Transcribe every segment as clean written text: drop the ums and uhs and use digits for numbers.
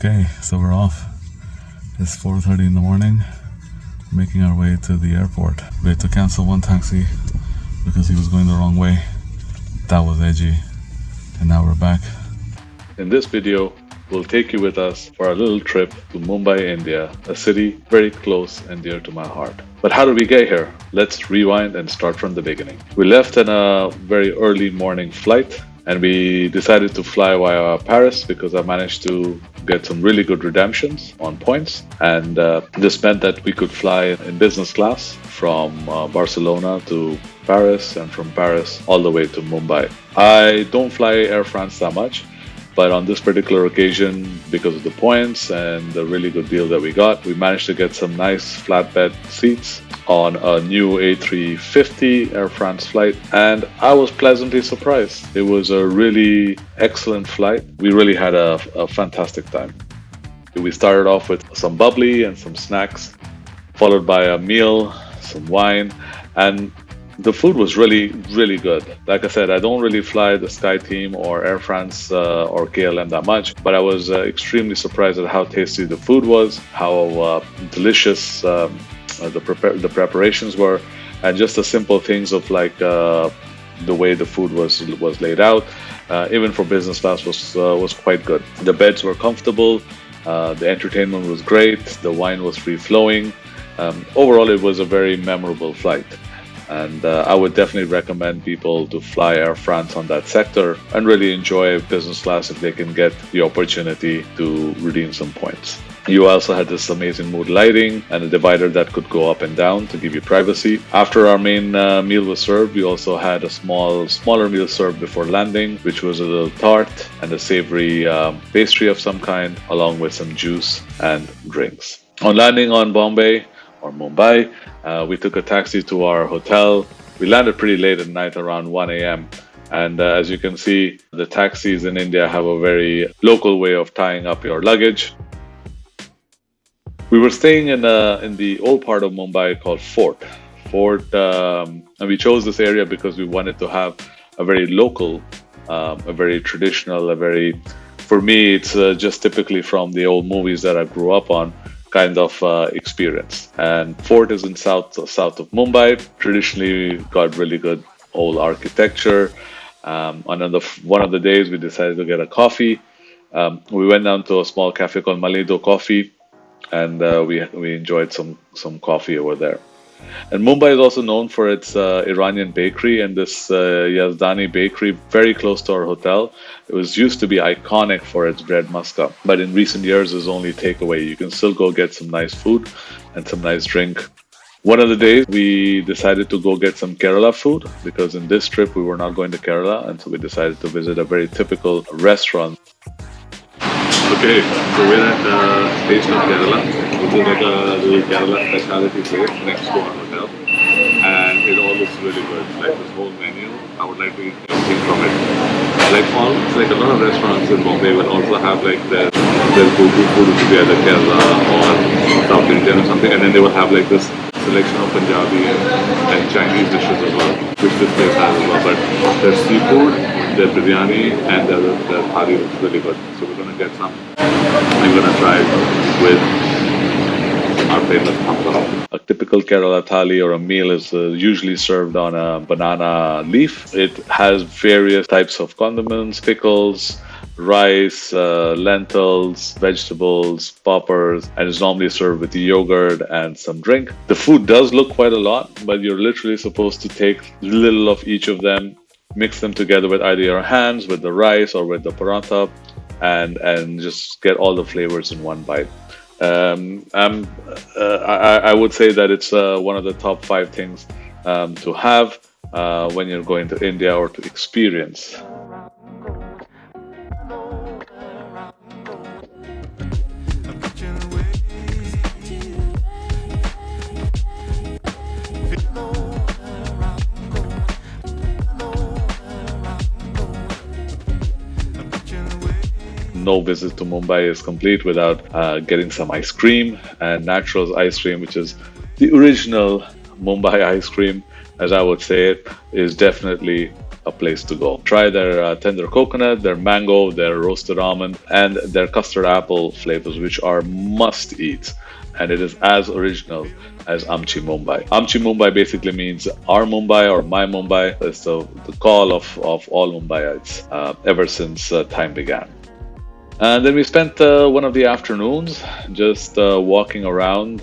Okay, so we're off. It's 4:30 in the morning, making our way to the airport. We had to cancel one taxi because he was going the wrong way. That was edgy. And now we're back. In this video, we'll take you with us for a little trip to Mumbai, India, a city very close and dear to my heart. But how did we get here? Let's rewind and start from the beginning. We left on a very early morning flight and we decided to fly via Paris because I managed to get some really good redemptions on points. And this meant that we could fly in business class from Barcelona to Paris and from Paris all the way to Mumbai. I don't fly Air France that much, but on this particular occasion, because of the points and the really good deal that we got, we managed to get some nice flatbed seats on a new A350 Air France flight, and I was pleasantly surprised. It was a really excellent flight. We really had a fantastic time. We started off with some bubbly and some snacks, followed by a meal, some wine, and the food was really, really good. Like I said, I don't really fly the Sky Team or Air France or KLM that much, but I was extremely surprised at how tasty the food was, how delicious the preparations were, and just the simple things of like the way the food was laid out. Even for business class was quite good. The beds were comfortable, the entertainment was great, the wine was free flowing. Overall, it was a very memorable flight. And I would definitely recommend people to fly Air France on that sector and really enjoy business class if they can get the opportunity to redeem some points. You also had this amazing mood lighting and a divider that could go up and down to give you privacy. After our main meal was served, we also had a smaller meal served before landing, which was a little tart and a savory pastry of some kind, along with some juice and drinks. On landing on Bombay or Mumbai, we took a taxi to our hotel. We landed pretty late at night, around 1 a.m. And as you can see, the taxis in India have a very local way of tying up your luggage. We were staying in the old part of Mumbai called Fort, and we chose this area because we wanted to have a very local, a very traditional, for me, it's just typically from the old movies that I grew up on kind of experience. And Fort is in south of Mumbai. Traditionally, got really good old architecture. On one of the days, we decided to get a coffee. We went down to a small cafe called Malido Coffee, and we enjoyed some coffee over there. And Mumbai is also known for its Iranian bakery, and this Yazdani bakery, very close to our hotel. It was used to be iconic for its bread muska, but in recent years is only takeaway. You can still go get some nice food and some nice drink. One of the days we decided to go get some Kerala food because in this trip we were not going to Kerala, and so we decided to visit a very typical restaurant. Okay, so we're at the station of Kerala, which is like a little Kerala specialty place next to our hotel, and it all looks really good. Like this whole menu, I would like to eat everything from it. It's like a lot of restaurants in Bombay will also have like their go-to food, which would be either Kerala or South Indian or something, and then they will have like this selection of Punjabi and Chinese dishes as well, which this place has as well. But their seafood, their biryani, and their thali looks really good. So we're gonna get some. I'm gonna try with our famous papa. A typical Kerala thali or a meal is usually served on a banana leaf. It has various types of condiments, pickles, rice, lentils, vegetables, poppers, and is normally served with yogurt and some drink. The food does look quite a lot, but you're literally supposed to take a little of each of them, mix them together with either your hands, with the rice, or with the paratha, and just get all the flavors in one bite. I would say that it's one of the top 5 things to have when you're going to India or to experience. No visit to Mumbai is complete without getting some ice cream, and Natural's ice cream, which is the original Mumbai ice cream, as I would say it, is definitely a place to go. Try their tender coconut, their mango, their roasted almond, and their custard apple flavors, which are must eat. And it is as original as Amchi Mumbai. Amchi Mumbai basically means our Mumbai or my Mumbai. It's the call of all Mumbaiites ever since time began. And then we spent one of the afternoons just walking around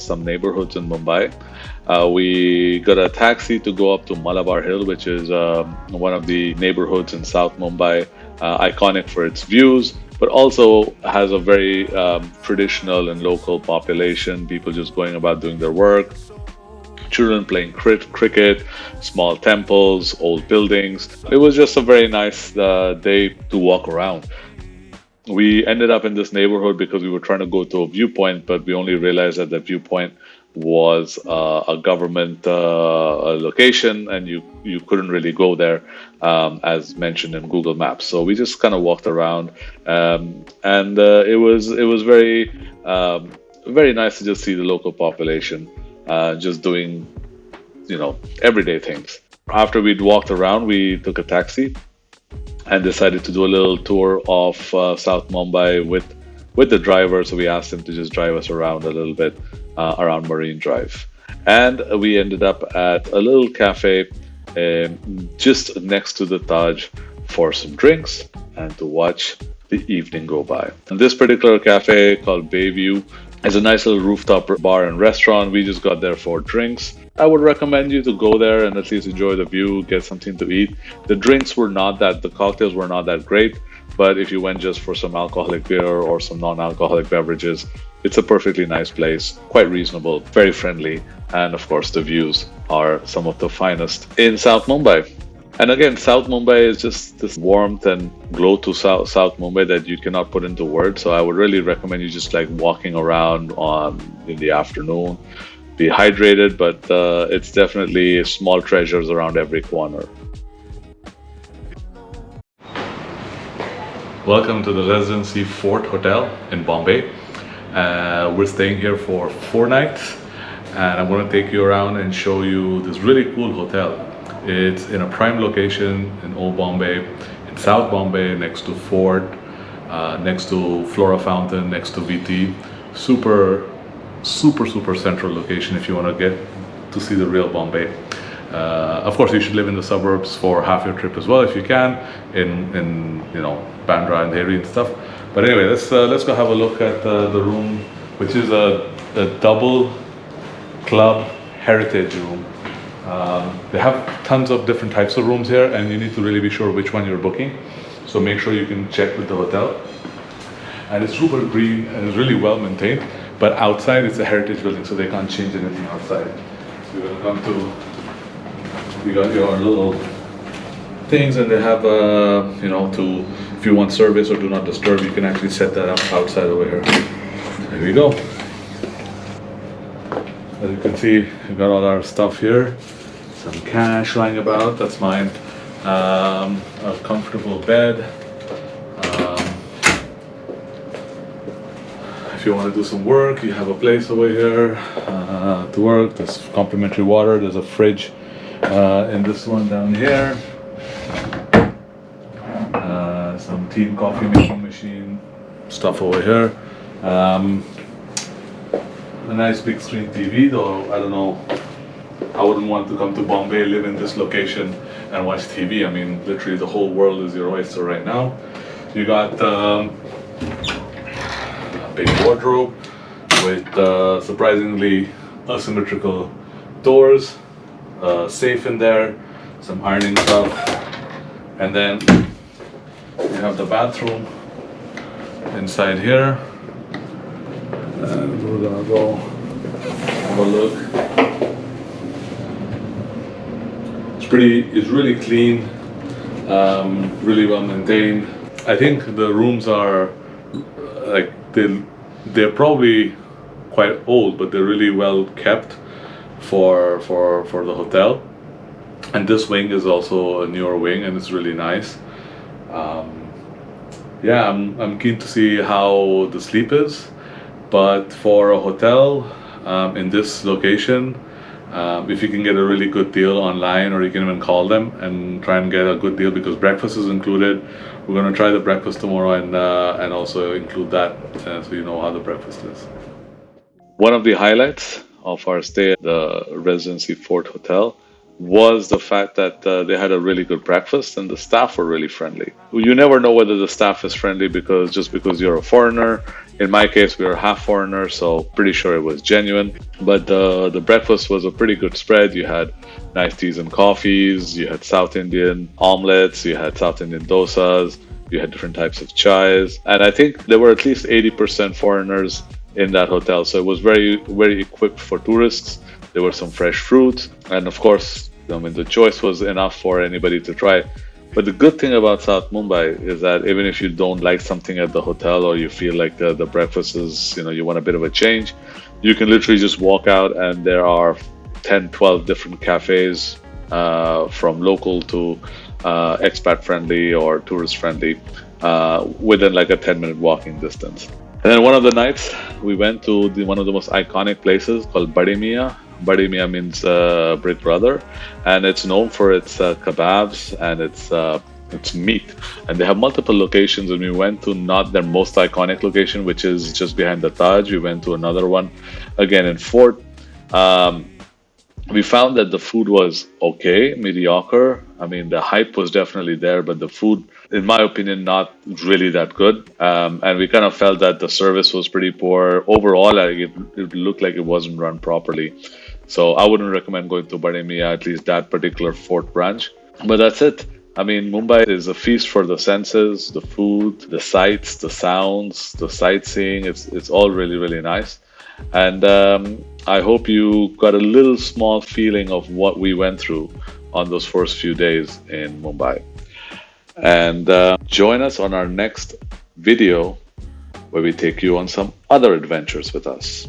some neighborhoods in Mumbai. We got a taxi to go up to Malabar Hill, which is one of the neighborhoods in South Mumbai, iconic for its views, but also has a very traditional and local population, people just going about doing their work, children playing cricket, small temples, old buildings. It was just a very nice day to walk around. We ended up in this neighborhood because we were trying to go to a viewpoint, but we only realized that the viewpoint was a government location, and you couldn't really go there as mentioned in Google Maps. So we just kind of walked around, and it was very nice to just see the local population just doing everyday things. After we'd walked around, we took a taxi and decided to do a little tour of South Mumbai with the driver. So we asked him to just drive us around a little bit around Marine Drive, and we ended up at a little cafe just next to the Taj for some drinks and to watch the evening go by. And this particular cafe called Bayview is a nice little rooftop bar and restaurant. We just got there for drinks. I would recommend you to go there and at least enjoy the view, get something to eat. The cocktails were not that great, but if you went just for some alcoholic beer or some non-alcoholic beverages, it's a perfectly nice place, quite reasonable, very friendly, and of course the views are some of the finest in South Mumbai. And again, South Mumbai is just this warmth and glow to South Mumbai that you cannot put into words. So I would really recommend you just like walking around in the afternoon. Be hydrated, but it's definitely small treasures around every corner. Welcome to the Residency Fort Hotel in Bombay. We're staying here for 4 nights, and I'm going to take you around and show you this really cool hotel. It's in a prime location in Old Bombay, in South Bombay, next to Fort, next to Flora Fountain, next to VT. Super central location if you want to get to see the real Bombay. Of course, you should live in the suburbs for half your trip as well if you can, in Bandra and Dheri and stuff. But anyway, let's go have a look at the room, which is a double club heritage room. They have tons of different types of rooms here, and you need to really be sure which one you're booking. So make sure you can check with the hotel. And it's super green and it's really well maintained. But outside it's a heritage building, so they can't change anything outside. So you're gonna come to, you got your little things, and they have if you want service or do not disturb, you can actually set that up outside over here. There we go. As you can see, we've got all our stuff here. Some cash lying about, that's mine. A comfortable bed. If you want to do some work, you have a place over here to work. There's complimentary water. There's a fridge in this one down here. Some tea and coffee making machine stuff over here. A nice big screen TV, though I don't know. I wouldn't want to come to Bombay, live in this location, and watch TV. I mean, literally the whole world is your oyster right now. You got a big wardrobe with surprisingly asymmetrical doors, safe in there, some ironing stuff, and then you have the bathroom inside here. And we're gonna go have a look. It's really clean, really well maintained. I think the rooms are like they're probably quite old, but they're really well kept for the hotel. And this wing is also a newer wing, and it's really nice. Yeah, I'm keen to see how the sleep is. But for a hotel in this location, If you can get a really good deal online, or you can even call them and try and get a good deal, because breakfast is included. We're going to try the breakfast tomorrow, and also include that, so you know how the breakfast is. One of the highlights of our stay at the Residency Fort Hotel was the fact that they had a really good breakfast and the staff were really friendly. You never know whether the staff is friendly because you're a foreigner. In my case, we were half foreigner, so pretty sure it was genuine. But the breakfast was a pretty good spread. You had nice teas and coffees, you had South Indian omelets, you had South Indian dosas, you had different types of chais, and I think there were at least 80% foreigners in that hotel. So it was very, very equipped for tourists. There were some fresh fruit, and of course, I mean, the choice was enough for anybody to try. But the good thing about South Mumbai is that even if you don't like something at the hotel, or you feel like the breakfast is, you want a bit of a change, you can literally just walk out and there are 10, 12 different cafes, from local to expat friendly or tourist friendly, within like a 10-minute walking distance. And then one of the nights we went to one of the most iconic places called Bademiya. Bademiya means Big Brother, and it's known for its kebabs and its meat. And they have multiple locations, and we went to not their most iconic location, which is just behind the Taj. We went to another one, again in Fort. We found that the food was okay, mediocre. I mean, the hype was definitely there, but the food, in my opinion, not really that good. And we kind of felt that the service was pretty poor. Overall, like, it looked like it wasn't run properly. So I wouldn't recommend going to Bademiya, at least that particular Fort branch. But that's it. I mean, Mumbai is a feast for the senses, the food, the sights, the sounds, the sightseeing. It's all really, really nice. And I hope you got a little small feeling of what we went through on those first few days in Mumbai. And join us on our next video, where we take you on some other adventures with us.